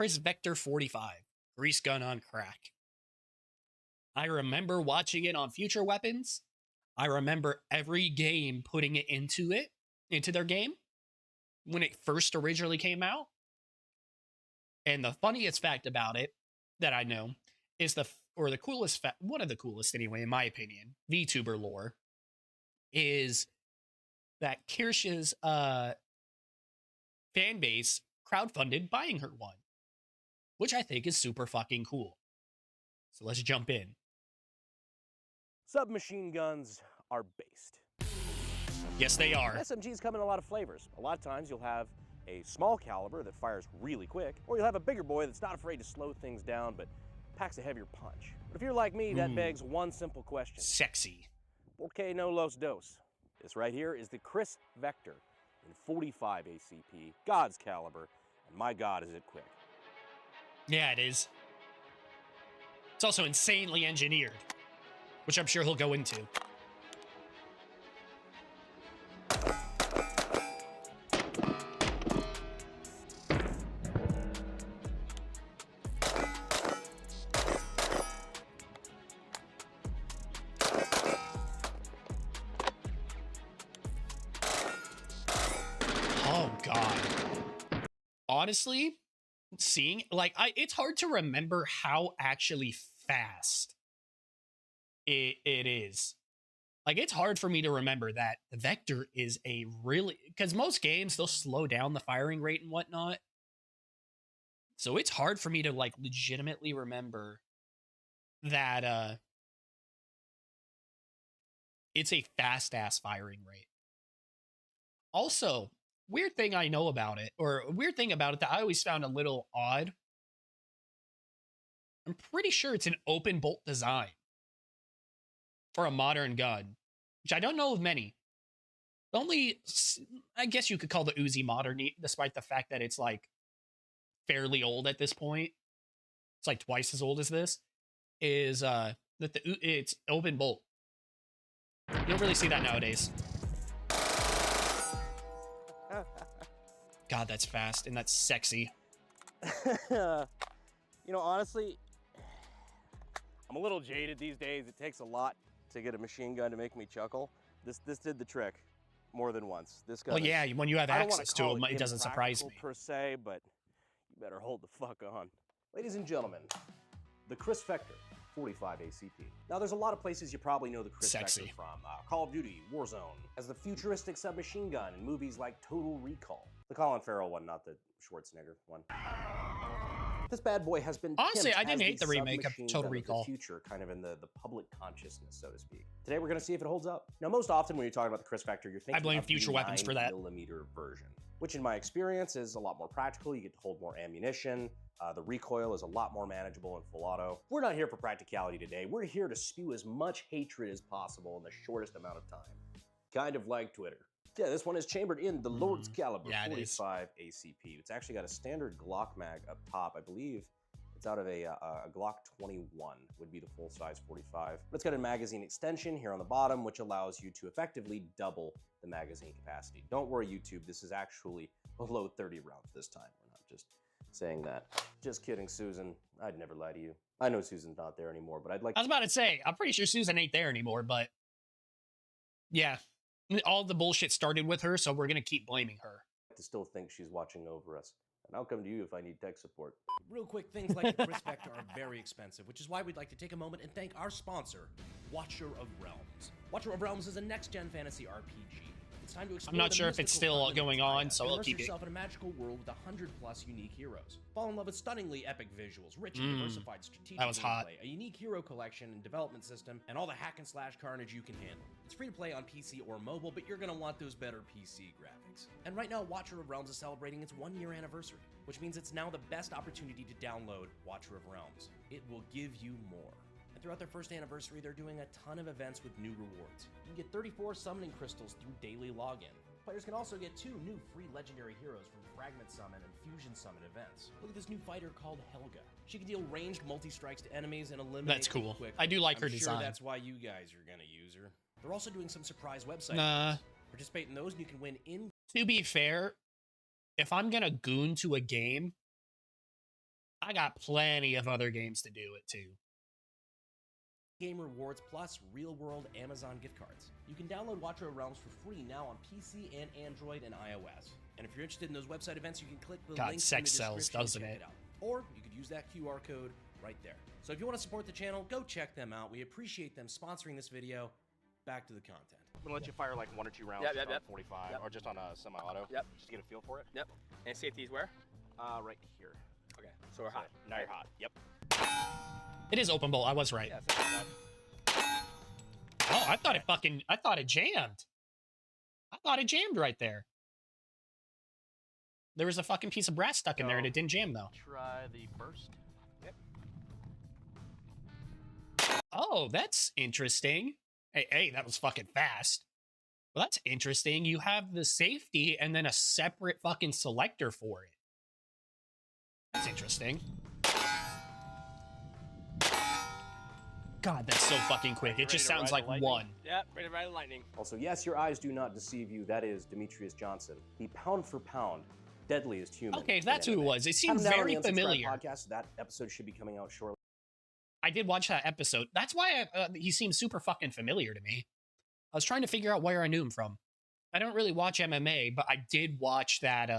Kriss Vector 45, grease gun on crack. I remember watching it on Future Weapons. I remember every game putting it, into their game when it first originally came out. And the funniest fact about it that I know is the coolest one of the coolest anyway, in my opinion, VTuber lore, is that Kirsch's fan base crowdfunded buying her one, which I think is super fucking cool. So let's jump in. Submachine guns are based. Yes, they are. SMGs come in a lot of flavors. A lot of times you'll have a small caliber that fires really quick, or you'll have a bigger boy that's not afraid to slow things down but packs a heavier punch. But if you're like me, that begs one simple question. Sexy. Porque no los dos. This right here is the Kriss Vector in 45 ACP, God's caliber, and my God, is it quick. Yeah, it is. It's also insanely engineered, which I'm sure he'll go into. Oh, God. Honestly, seeing, like, it's hard to remember how actually fast it is. Like, it's hard for me to remember that the Vector is a really, because most games, they'll slow down the firing rate and whatnot. So it's hard for me to, like, legitimately remember that it's a fast-ass firing rate. Also, weird thing I know about it, or a weird thing about it that I always found a little odd, I'm pretty sure it's an open bolt design for a modern gun, which I don't know of many. The only, I guess you could call the Uzi modern, despite the fact that it's like fairly old at this point. It's like twice as old as this. Is that it's open bolt. You don't really see that nowadays. God, that's fast and that's sexy. You know, honestly, I'm a little jaded these days. It takes a lot to get a machine gun to make me chuckle. This did the trick more than once. This gun. Well, yeah, when you have access to them, it doesn't impractical surprise me. per se, but you better hold the fuck on. Ladies and gentlemen, the Kriss Vector 45 ACP. Now, there's a lot of places you probably know the Kriss Vector from. Call of Duty, Warzone, as the futuristic submachine gun in movies like Total Recall. The Colin Farrell one, not the Schwarzenegger one. This bad boy has been honestly, I didn't hate the remake of Total Recall. Future, kind of in the public consciousness, so to speak. Today, we're going to see if it holds up. Now, most often when you're talking about the Kriss Vector, you're thinking I blame of Future the Weapons for that 9mm version, which in my experience is a lot more practical. You get to hold more ammunition. The recoil is a lot more manageable in full auto. We're not here for practicality today. We're here to spew as much hatred as possible in the shortest amount of time. Kind of like Twitter. Yeah, this one is chambered in the Lord's Caliber 45 ACP. It's actually got a standard Glock mag up top. I believe it's out of a Glock 21 would be the full-size 45. But it's got a magazine extension here on the bottom, which allows you to effectively double the magazine capacity. Don't worry, YouTube. This is actually below 30 rounds this time. We're not just saying that. Just kidding, Susan. I'd never lie to you. I know Susan's not there anymore, but I'd like... I was about to say, I'm pretty sure Susan ain't there anymore, but... yeah. All the bullshit started with her, so we're gonna keep blaming her. To still think she's watching over us. And I'll come to you if I need tech support. Real quick, things like the Kriss Vector are very expensive, which is why we'd like to take a moment and thank our sponsor, Watcher of Realms. Watcher of Realms is a next-gen fantasy RPG. It's time to explore. I'm not sure if it's still going on, so I'll keep it. Yourself in a magical world with 100+ unique heroes. Fall in love with stunningly epic visuals, rich and diversified strategic gameplay, a unique hero collection and development system, and all the hack and slash carnage you can handle. It's free to play on PC or mobile, but you're gonna want those better PC graphics. And right now, Watcher of Realms is celebrating its 1-year anniversary, which means it's now the best opportunity to download Watcher of Realms. It will give you more. Throughout their first anniversary, they're doing a ton of events with new rewards. You can get 34 summoning crystals through daily login. Players can also get 2 new free legendary heroes from Fragment Summon and Fusion Summon events. Look at this new fighter called Helga. She can deal ranged multi-strikes to enemies and eliminate That's cool. quick. I do like her I'm design. sure that's why you guys are gonna use her. They're also doing some surprise website events. Participate in those and you can win in... To be fair, if I'm gonna goon to a game, I got plenty of other games to do it too. Game rewards plus real-world Amazon gift cards. You can download Watcher Realms for free now on PC and Android and iOS. And if you're interested in those website events, you can click the God, link in the sex description sells, to doesn't check it? out. Or you could use that QR code right there. So if you want to support the channel, go check them out. We appreciate them sponsoring this video. Back to the content. I'm gonna let you fire like 1 or 2 rounds Yep, just yep, on 45 or just on a semi-auto. Yep. Just to get a feel for it. Yep. And safety's where? Right here. Okay. So we're hot. Now you're hot. Yep. It is open bolt. I was right. Yeah, so Oh, I thought it jammed. I thought it jammed right there. There was a fucking piece of brass stuck in there and it didn't jam though. Try the burst. Yep. Oh, that's interesting. Hey, that was fucking fast. Well, that's interesting. You have the safety and then a separate fucking selector for it. That's interesting. God, that's so fucking quick. It just sounds like one. Yep, ready to ride the lightning. Also, yes, your eyes do not deceive you. That is Demetrius Johnson, the pound for pound deadliest human. Okay, if that's in who it MMA. was. It seemed Have him down on very the Unsubscribed familiar. Podcast. That episode should be coming out shortly. I did watch that episode. That's why he seems super fucking familiar to me. I was trying to figure out where I knew him from. I don't really watch MMA, but I did watch that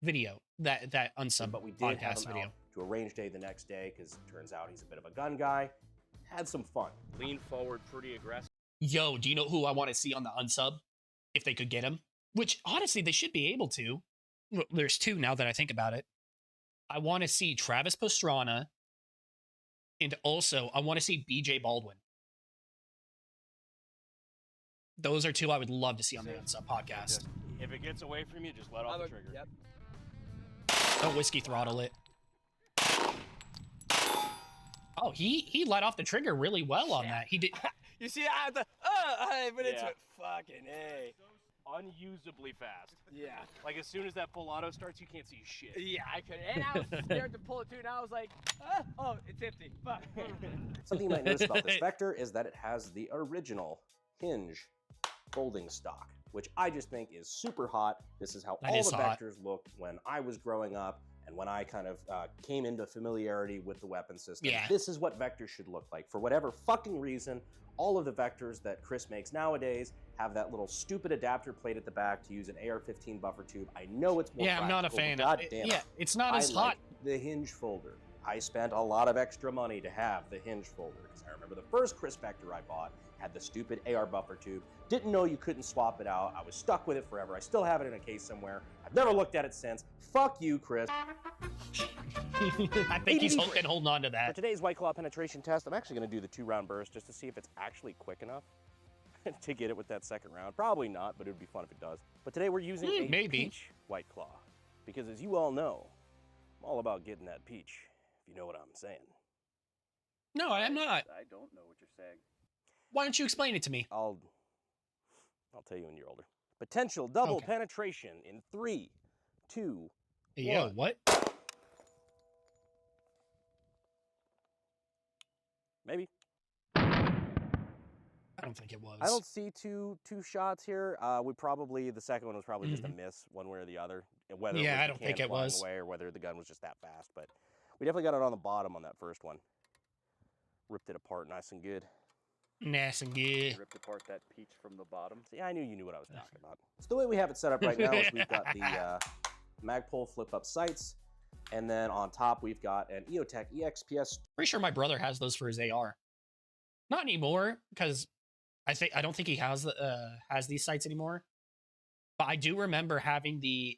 video, that unsub But we did have podcast him video. out to a range day the next day because it turns out he's a bit of a gun guy. Had some fun. Lean forward, pretty aggressive. Yo, do you know who I want to see on the unsub? If they could get him. Which, honestly, they should be able to. Well, there's two now that I think about it. I want to see Travis Pastrana. And also, I want to see BJ Baldwin. Those are two I would love to see on the unsub podcast. If it gets away from you, just let off the trigger. Yep. Don't whiskey throttle it. Oh, he let off the trigger really well on that. He did. You see, I put into Yeah. it. Fucking A. Unusably fast. Yeah. Like as soon as that full auto starts, you can't see shit. Yeah, I could. And I was scared to pull it too, and I was like, oh, it's empty. Fuck. Something you might notice about this Vector is that it has the original hinge folding stock, which I just think is super hot. This is how That all is the hot. Vectors looked when I was growing up and when I kind of came into familiarity with the weapon system. Yeah. This is what Vectors should look like. For whatever fucking reason, all of the Vectors that Kriss makes nowadays have that little stupid adapter plate at the back to use an AR-15 buffer tube. I know it's more Yeah, I'm not a practical, fan but of God it. damn Yeah, it's not as I hot. like the hinge folder. I spent a lot of extra money to have the hinge folder because I remember the first Kriss Vector I bought had the stupid AR buffer tube. Didn't know you couldn't swap it out. I was stuck with it forever. I still have it in a case somewhere. I've never looked at it since. Fuck you, Kriss. I think he's holding on to For that. today's White Claw penetration test, I'm actually going to do the 2-round burst just to see if it's actually quick enough to get it with that second round. Probably not, but it would be fun if it does. But today we're using a maybe. peach White Claw because as you all know, I'm all about getting that peach, if you know what I'm saying. No, I'm not. I don't know what you're saying. Why don't you explain it to me? I'll tell you when you're older. Potential double Okay. penetration in 3, 2, Yo, One. what? maybe. I don't think it was. I don't see two shots here. The second one was probably just a miss, one way or the other. Whether it Yeah, was I the don't can think it flying was. away or whether the gun was just that fast. But we definitely got it on the bottom on that first one. Ripped it apart nice and good. Nice and good. Ripped apart that peach from the bottom. See, I knew you knew what I was talking about. So the way we have it set up right now is we've got the Magpul flip-up sights, and then on top we've got an EOTech EXPS. Pretty sure my brother has those for his AR. Not anymore, because I don't think he has these sights anymore. But I do remember having the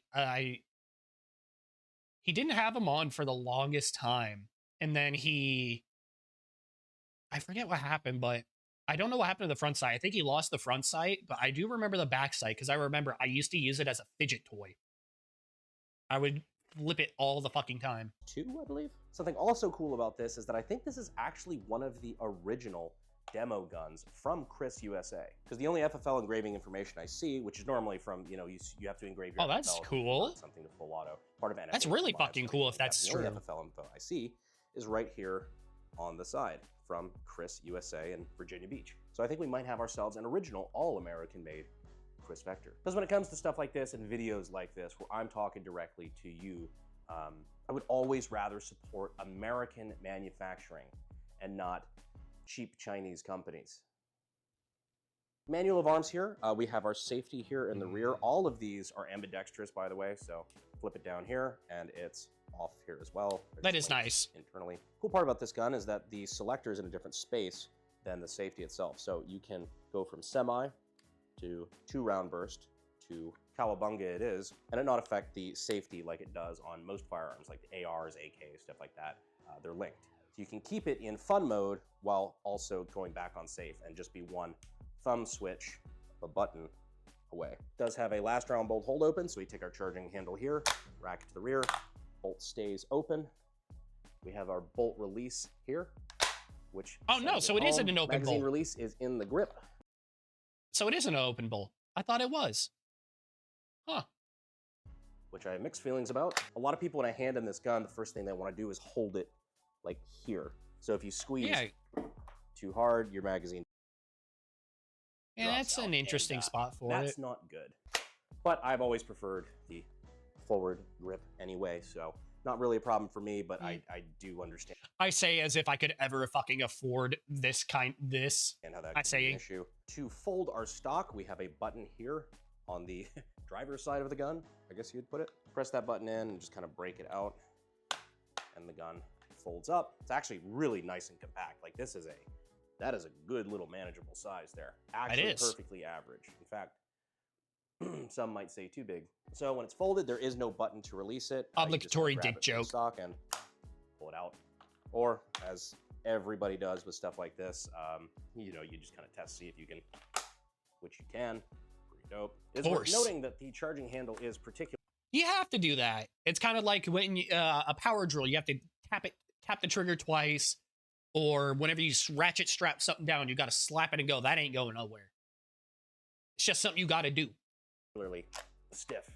he didn't have them on for the longest time, and then I forget what happened, but I don't know what happened to the front sight. I think he lost the front sight, but I do remember the back sight because I remember I used to use it as a fidget toy. I would flip it all the fucking time. 2, I believe. Something also cool about this is that I think this is actually one of the original demo guns from Kriss USA. Because the only FFL engraving information I see, which is normally from, you have to engrave your Oh, that's FFL to cool. convert something to full auto. Part of NFA That's really compliance, fucking so cool if that's the only true. FFL info I see is right here on the side from Kriss USA in Virginia Beach. So I think we might have ourselves an original all-American made Kriss Vector. Because when it comes to stuff like this and videos like this, where I'm talking directly to you, I would always rather support American manufacturing and not cheap Chinese companies. Manual of arms here. We have our safety here in the rear. All of these are ambidextrous, by the way, so flip it down here and it's off here as well. That is nice. Internally. Cool part about this gun is that the selector is in a different space than the safety itself. So you can go from semi to 2-round burst to cowabunga it is, and it not affect the safety like it does on most firearms, like the ARs, AKs, stuff like that. They're linked. So you can keep it in fun mode while also going back on safe and just be one thumb switch, a button away. It does have a last round bolt hold open, so we take our charging handle here, rack it to the rear, bolt stays open. We have our bolt release here, which so it isn't an open magazine bolt. release is in the grip. So it isn't an open bolt. I thought it was. Huh. Which I have mixed feelings about. A lot of people, when I hand them this gun, the first thing they want to do is hold it like here. So if you squeeze too hard, your magazine that's drops an out, interesting and, spot for it. That's not good. But I've always preferred the forward grip anyway, so not really a problem for me, but I do understand. I say as if I could ever fucking afford this. And how that I could be an say issue. To fold our stock, we have a button here on the driver's side of the gun, I guess you'd put it. Press that button in and just kind of break it out, and the gun folds up. It's actually really nice and compact. Like that is a good little manageable size there. Actually perfectly average. In fact, some might say too big. So when it's folded, there is no button to release it. Obligatory dick joke. Stock and pull it out. Or as everybody does with stuff like this, you just kind of test, see if you can, which you can. Pretty dope. It's worth noting that the charging handle is particular. You have to do that. It's kind of like when a power drill, you have to tap the trigger twice, or whenever you ratchet strap something down, you got to slap it and go. That ain't going nowhere. It's just something you got to do. Particularly stiff.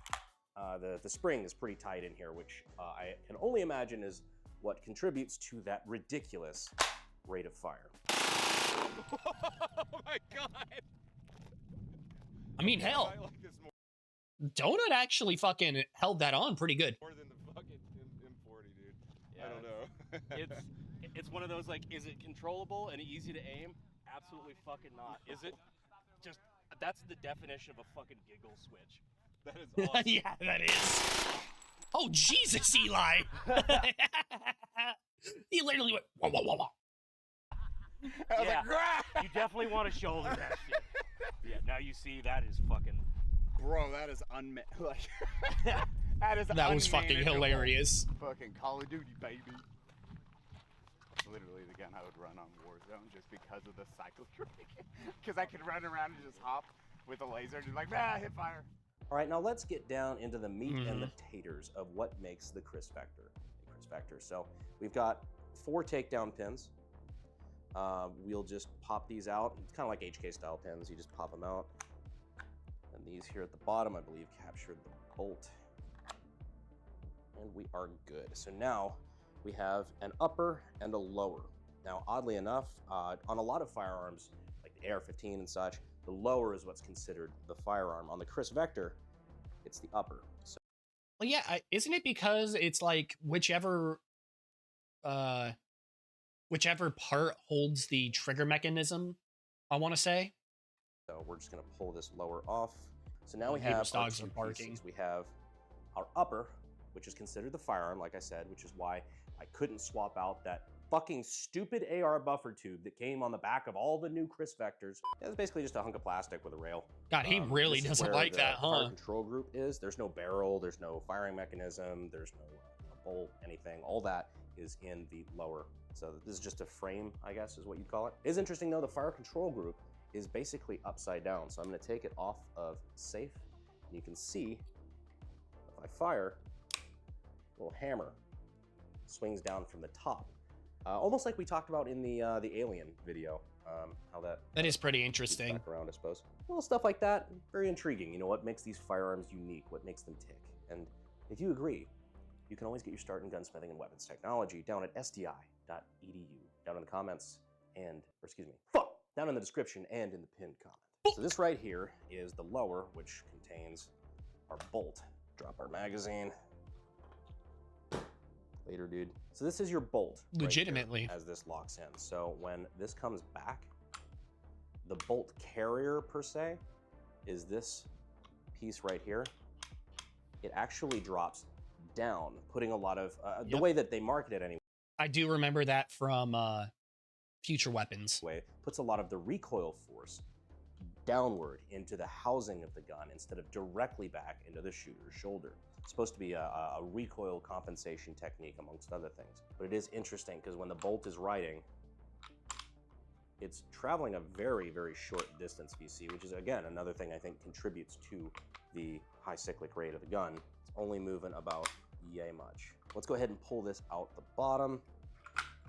The spring is pretty tight in here, which I can only imagine is what contributes to that ridiculous rate of fire. Oh my god! I mean, hell, I like this more Donut actually fucking held that on pretty good. than the fucking M40, dude. Yeah, I don't know. It's one of those, like, is it controllable and easy to aim? Absolutely fucking not. Is it? Just, that's the definition of a fucking giggle switch. That is awesome. Yeah, that is. Oh, Jesus, Eli. He literally went, wah, wah, wah, wah. I was Yeah. like, You definitely want to shoulder that shit. Yeah, now you see that is fucking... Bro, that is like that is That was fucking unmanageable. hilarious. Fucking Call of Duty, baby. Literally the gun I would run on Warzone just because of the cycle trick. Because I could run around and just hop with a laser and just like, hit fire. All right, now let's get down into the meat and the taters of what makes the Kriss Vector a Kriss Vector. So we've got 4 takedown pins. We'll just pop these out. It's kind of like HK style pins. You just pop them out. And these here at the bottom, I believe, captured the bolt. And we are good. So now we have an upper and a lower. Now, oddly enough, on a lot of firearms, like the AR-15 and such, the lower is what's considered the firearm. On the Kriss Vector, it's the upper. So Well, yeah, isn't it because it's like whichever part holds the trigger mechanism, I want to say? So we're just going to pull this lower off. So now we Neighbor's have our dogs are 2 barking. pieces. We have our upper, which is considered the firearm, like I said, which is why I couldn't swap out that fucking stupid AR buffer tube that came on the back of all the new Kriss Vectors. It's basically just a hunk of plastic with a rail. God, he really This is doesn't where like the that, fire huh? control group is. There's no barrel, there's no firing mechanism, there's no bolt, anything. All that is in the lower. So this is just a frame, I guess, is what you'd call it. It is interesting though, the fire control group is basically upside down. So I'm gonna take it off of safe. And you can see, if I fire, a little hammer swings down from the top. Almost like we talked about in the Alien video, how that is pretty keeps interesting. back around, I suppose. Little stuff like that, very intriguing. You know, what makes these firearms unique, what makes them tick. And if you agree, you can always get your start in gunsmithing and weapons technology down at sdi.edu, down in the comments down in the description and in the pinned comment. So this right here is the lower, which contains our bolt. Drop our magazine. Later, dude. So this is your bolt. right Legitimately. here as this locks in. So when this comes back, the bolt carrier per se is this piece right here. It actually drops down, putting a lot of, the Yep. way that they market it anyway, I do remember that from Future Weapons. puts a lot of the recoil force downward into the housing of the gun instead of directly back into the shooter's shoulder. It's supposed to be a recoil compensation technique amongst other things. But it is interesting because when the bolt is riding, it's traveling a very, very short distance VC, which is, again, another thing I think contributes to the high cyclic rate of the gun. It's only moving about yay much. Let's go ahead and pull this out the bottom.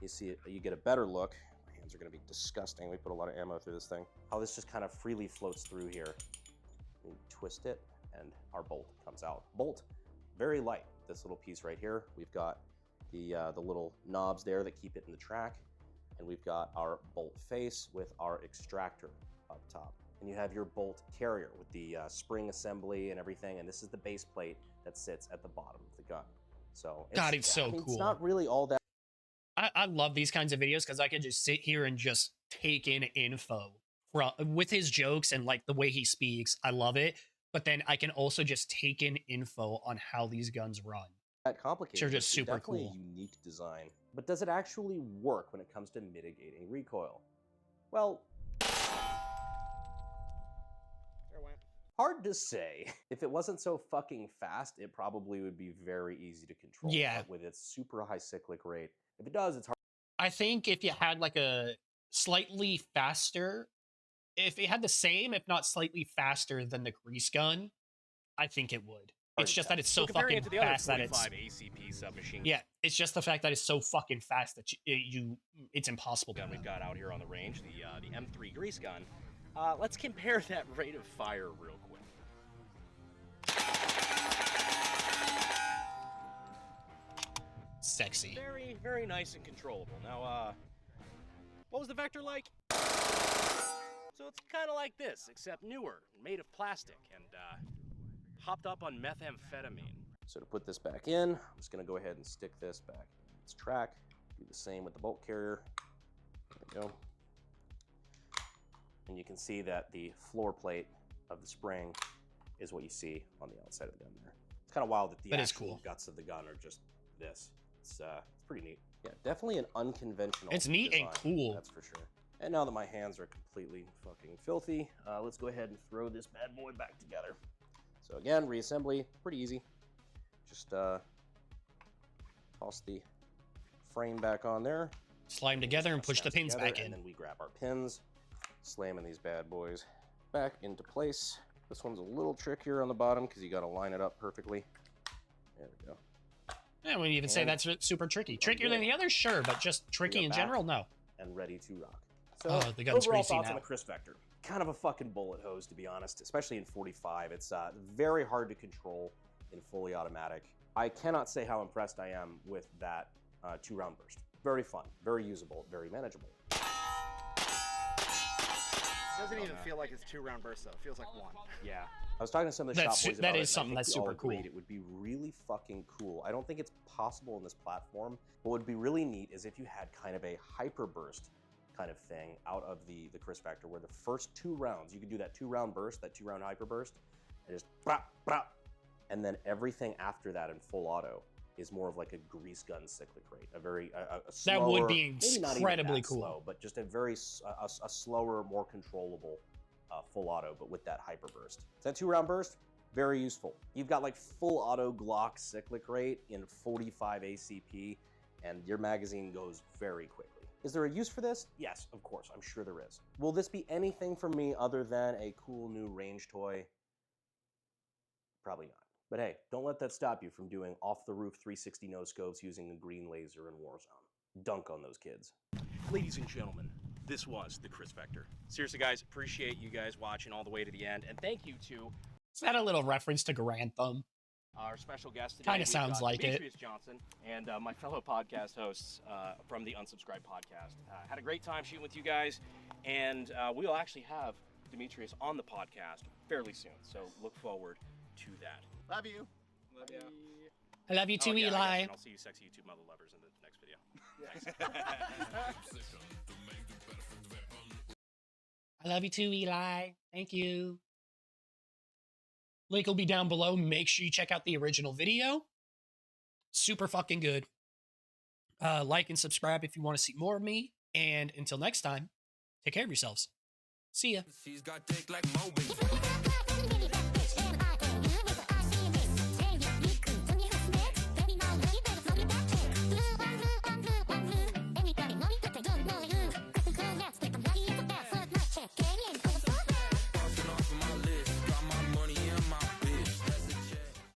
You see it, you get a better look. My hands are gonna be disgusting. We put a lot of ammo through this thing. How this just kind of freely floats through here. We twist it and our bolt comes out. Bolt, very light. This little piece right here. We've got the little knobs there that keep it in the track. And we've got our bolt face with our extractor up top. And you have your bolt carrier with the spring assembly and everything. And this is the base plate that sits at the bottom of the gun. So God, it's so cool. It's not really all that. I love these kinds of videos because I can just sit here and just take in info from with his jokes and like the way he speaks. I love it. But then I can also just take in info on how these guns run. That complicated. They're just It's super definitely cool. a unique design. But does it actually work when it comes to mitigating recoil? Well, hard to say. If it wasn't so fucking fast, it probably would be very easy to control. Yeah. But with its super high cyclic rate, if it does, it's hard. I think if you had like a slightly faster, if it had the same, if not slightly faster than the grease gun, I think it would. It's just that it's so comparing fucking it to the other fast that it's 45 ACP submachine yeah. It's just the fact that it's so fucking fast that it's impossible to gun we've win. got out here on the range, the M3 grease gun. Let's compare that rate of fire real quick. Sexy. Very, very nice and controllable. Now, what was the vector like? So it's kind of like this, except newer, made of plastic, and hopped up on methamphetamine. So to put this back in, I'm just gonna go ahead and stick this back in its track. Do the same with the bolt carrier. There we go. And you can see that the floor plate of the spring is what you see on the outside of the gun there. It's kind of wild that the That is actual cool. guts of the gun are just this. It's pretty neat. Yeah, definitely an unconventional It's neat and design, cool. that's for sure. And now that my hands are completely fucking filthy, let's go ahead and throw this bad boy back together. So again, reassembly, pretty easy. Just toss the frame back on there. Slide them together and Press push the that pins together, back in. And then we grab our pins, slamming these bad boys back into place. This one's a little trickier on the bottom because you got to line it up perfectly. There we go. Yeah, we even say And that's super tricky. Trickier than the others, sure, but just tricky got in back. general, no. And ready to rock. So Oh, the gun's overall greasy thoughts now. on the Kriss Vector. Kind of a fucking bullet hose, to be honest, especially in 45. It's very hard to control in fully automatic. I cannot say how impressed I am with that 2-round burst. Very fun, very usable, very manageable. Doesn't even feel like it's 2-round burst though. It feels like one. Yeah. I was talking to some of the shop boys about that it, is and I something think that's we all super cool. agreed It would be really fucking cool. I don't think it's possible in this platform. What would be really neat is if you had kind of a hyper burst kind of thing out of the Kriss Vector, where the first 2 rounds, you could do that 2-round burst, that 2-round hyper burst, and just brap, brap, and then everything after that in full auto is more of like a grease gun cyclic rate, a very a slower, That would be maybe not even incredibly that cool. slow, but just a very a slower, more controllable full auto, but with that hyper burst. So that 2-round burst, very useful. You've got like full auto Glock cyclic rate in 45 ACP, and your magazine goes very quickly. Is there a use for this? Yes, of course, I'm sure there is. Will this be anything for me other than a cool new range toy? Probably not. But hey, don't let that stop you from doing off-the-roof 360 no-scopes using a green laser in Warzone. Dunk on those kids. Ladies and gentlemen, this was the Kriss Vector. Seriously, guys, appreciate you guys watching all the way to the end, and thank you to Is that a little reference to Grantham? our special guest today. Kinda We've sounds got like it. Demetrius Johnson and my fellow podcast hosts from the Unsubscribed podcast. Had a great time shooting with you guys, and we'll actually have Demetrius on the podcast fairly soon, so look forward to that. Love you. Love ya. I love you too, Oh, yeah, I Eli. guess, and I'll see you sexy YouTube mother lovers in the next video. I love you too, Eli. Thank you. Link will be down below. Make sure you check out the original video. Super fucking good. Like and subscribe if you want to see more of me. And until next time, take care of yourselves. See ya. She's got dick like Moby.